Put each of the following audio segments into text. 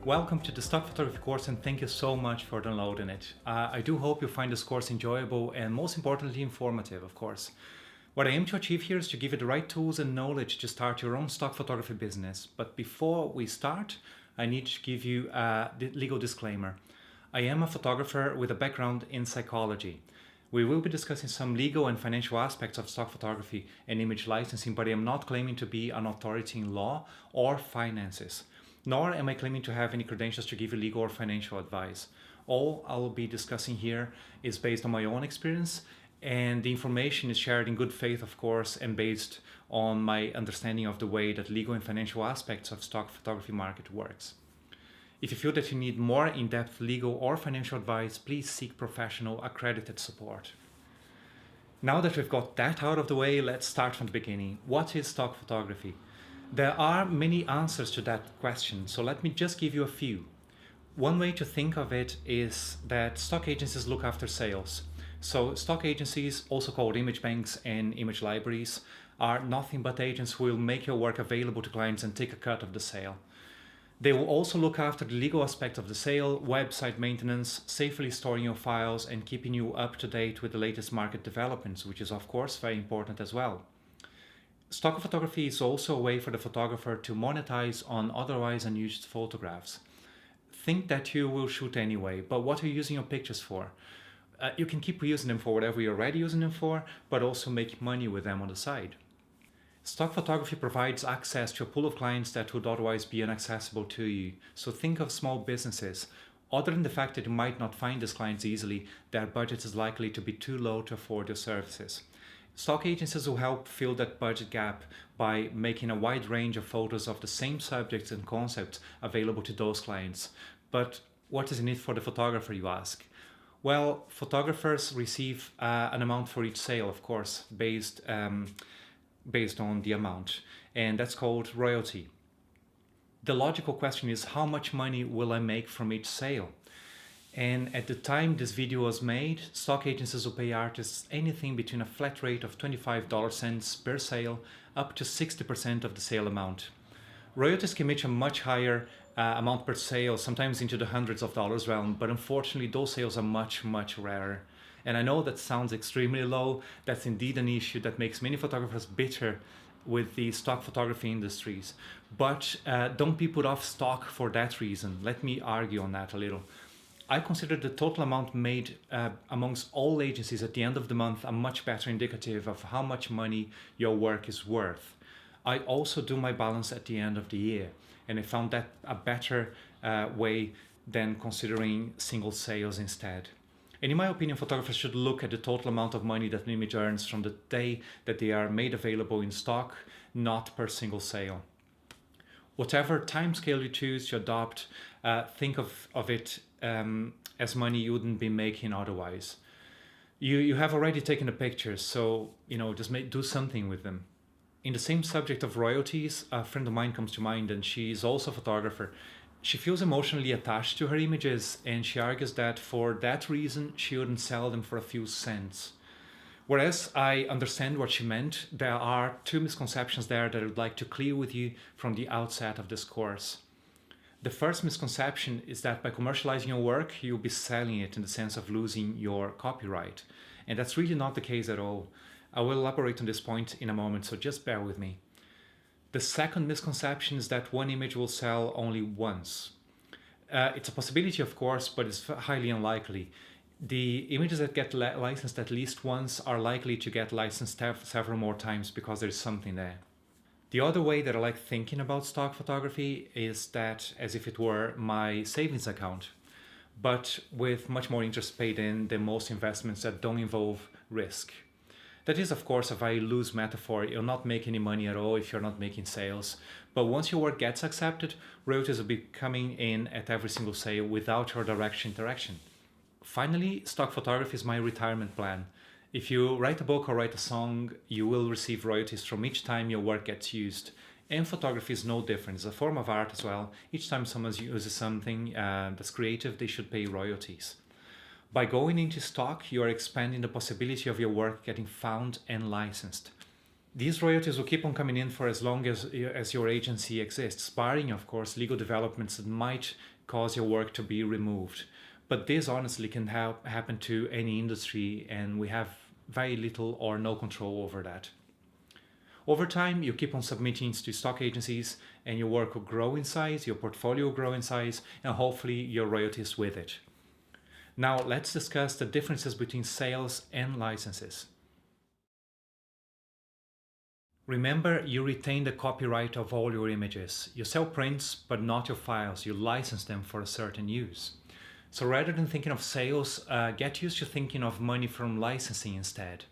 Welcome to the stock photography course and thank you so much for downloading it. I do hope you find this course enjoyable and most importantly informative, of course. What I aim to achieve here is to give you the right tools and knowledge to start your own stock photography business. But before we start, I need to give you a legal disclaimer. I am a photographer with a background in psychology. We will be discussing some legal and financial aspects of stock photography and image licensing, but I am not claiming to be an authority in law or finances. Nor am I claiming to have any credentials to give you legal or financial advice. All I will be discussing here is based on my own experience, and the information is shared in good faith, of course, and based on my understanding of the way that legal and financial aspects of stock photography market works. If you feel that you need more in-depth legal or financial advice, please seek professional accredited support. Now that we've got that out of the way, let's start from the beginning. What is stock photography? There are many answers to that question, so let me just give you a few. One way to think of it is that stock agencies look after sales. So stock agencies, also called image banks and image libraries, are nothing but agents who will make your work available to clients and take a cut of the sale. They will also look after the legal aspect of the sale, website maintenance, safely storing your files and keeping you up to date with the latest market developments, which is of course very important as well. Stock photography is also a way for the photographer to monetize on otherwise unused photographs. Think that you will shoot anyway, but what are you using your pictures for? You can keep using them for whatever you're already using them for, but also make money with them on the side. Stock photography provides access to a pool of clients that would otherwise be inaccessible to you. So think of small businesses. Other than the fact that you might not find these clients easily, their budget is likely to be too low to afford your services. Stock agencies will help fill that budget gap by making a wide range of photos of the same subjects and concepts available to those clients. But what is in it for the photographer, you ask? Well, photographers receive an amount for each sale, of course, based on the amount, and that's called royalty. The logical question is, how much money will I make from each sale? And at the time this video was made, stock agencies will pay artists anything between a flat rate of 25 cents per sale up to 60% of the sale amount. Royalties can reach a much higher amount per sale, sometimes into the hundreds of dollars realm, but unfortunately those sales are much, much rarer. And I know that sounds extremely low. That's indeed an issue that makes many photographers bitter with the stock photography industries. But don't be put off stock for that reason. Let me argue on that a little. I consider the total amount made amongst all agencies at the end of the month a much better indicative of how much money your work is worth. I also do my balance at the end of the year, and I found that a better way than considering single sales instead. And in my opinion, photographers should look at the total amount of money that an image earns from the day that they are made available in stock, not per single sale. Whatever timescale you choose to adopt, think of it as money you wouldn't be making otherwise. You have already taken the pictures, so just do something with them. In the same subject of royalties, a friend of mine comes to mind, and she's also a photographer. She feels emotionally attached to her images, and she argues that for that reason she wouldn't sell them for a few cents. Whereas I understand what she meant, there are two misconceptions there that I would like to clear with you from the outset of this course. The first misconception is that by commercializing your work, you'll be selling it in the sense of losing your copyright. And that's really not the case at all. I will elaborate on this point in a moment, so just bear with me. The second misconception is that one image will sell only once. It's a possibility, of course, but it's highly unlikely. The images that get licensed at least once are likely to get licensed several more times because there's something there. The other way that I like thinking about stock photography is that as if it were my savings account, but with much more interest paid in than most investments that don't involve risk. That is, of course, a very loose metaphor. You'll not make any money at all if you're not making sales. But once your work gets accepted, royalties will be coming in at every single sale without your direct interaction. Finally, stock photography is my retirement plan. If you write a book or write a song, you will receive royalties from each time your work gets used. And photography is no different. It's a form of art as well. Each time someone uses something that's creative, they should pay royalties. By going into stock, you are expanding the possibility of your work getting found and licensed. These royalties will keep on coming in for as long as your agency exists, barring, of course, legal developments that might cause your work to be removed. But this honestly can happen to any industry, and we have very little or no control over that. Over time, you keep on submitting to stock agencies, and your work will grow in size, your portfolio will grow in size, and hopefully your royalties with it. Now, let's discuss the differences between sales and licenses. Remember, you retain the copyright of all your images. You sell prints, but not your files. You license them for a certain use. So rather than thinking of sales, get used to thinking of money from licensing instead.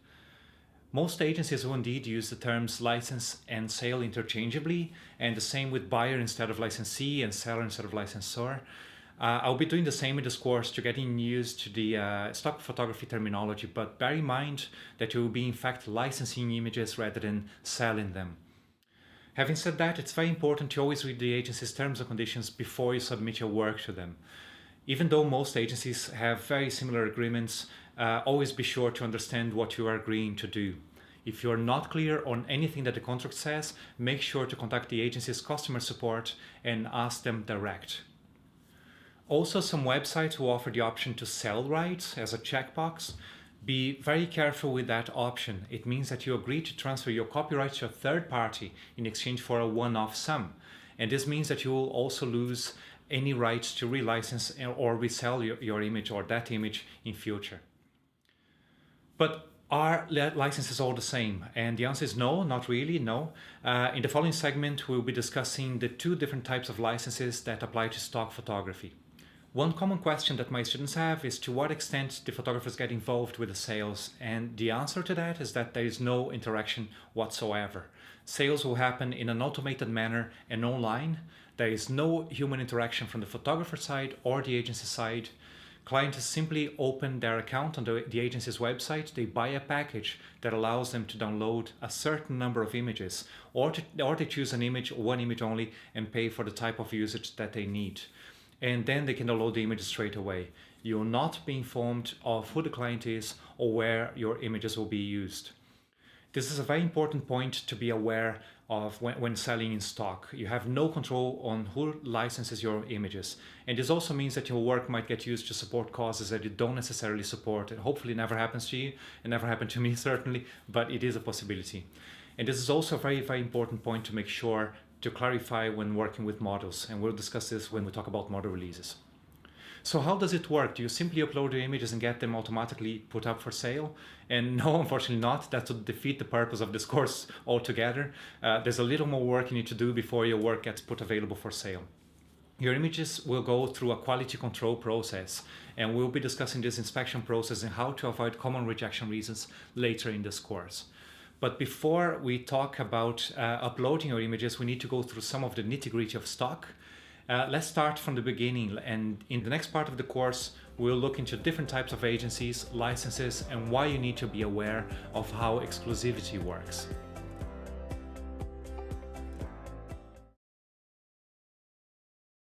Most agencies will indeed use the terms license and sale interchangeably, and the same with buyer instead of licensee and seller instead of licensor. I'll be doing the same in this course to getting used to the stock photography terminology, but bear in mind that you will be in fact licensing images rather than selling them. Having said that, it's very important to always read the agency's terms and conditions before you submit your work to them. Even though most agencies have very similar agreements, always be sure to understand what you are agreeing to do. If you're not clear on anything that the contract says, make sure to contact the agency's customer support and ask them direct. Also, some websites will offer the option to sell rights as a checkbox. Be very careful with that option. It means that you agree to transfer your copyright to a third party in exchange for a one-off sum. And this means that you will also lose any rights to relicense or resell your image or that image in future. But are licenses all the same? And the answer is no, not really, no. In the following segment, we'll be discussing the two different types of licenses that apply to stock photography. One common question that my students have is to what extent do photographers get involved with the sales? And the answer to that is that there is no interaction whatsoever. Sales will happen in an automated manner and online. There is no human interaction from the photographer side or the agency side. Clients simply open their account on the agency's website, they buy a package that allows them to download a certain number of images, or they choose an image, one image only, and pay for the type of usage that they need. And then they can download the image straight away. You will not be informed of who the client is or where your images will be used. This is a very important point to be aware of when selling in stock. You have no control on who licenses your images. And this also means that your work might get used to support causes that you don't necessarily support. It hopefully never happens to you. It never happened to me, certainly, but it is a possibility. And this is also a very, very important point to make sure to clarify when working with models, and we'll discuss this when we talk about model releases. So how does it work? Do you simply upload your images and get them automatically put up for sale? And no, unfortunately not. That would defeat the purpose of this course altogether. There's a little more work you need to do before your work gets put available for sale. Your images will go through a quality control process, and we'll be discussing this inspection process and how to avoid common rejection reasons later in this course. But before we talk about uploading your images, we need to go through some of the nitty-gritty of stock. Let's start from the beginning, and in the next part of the course, we'll look into different types of agencies, licenses, and why you need to be aware of how exclusivity works.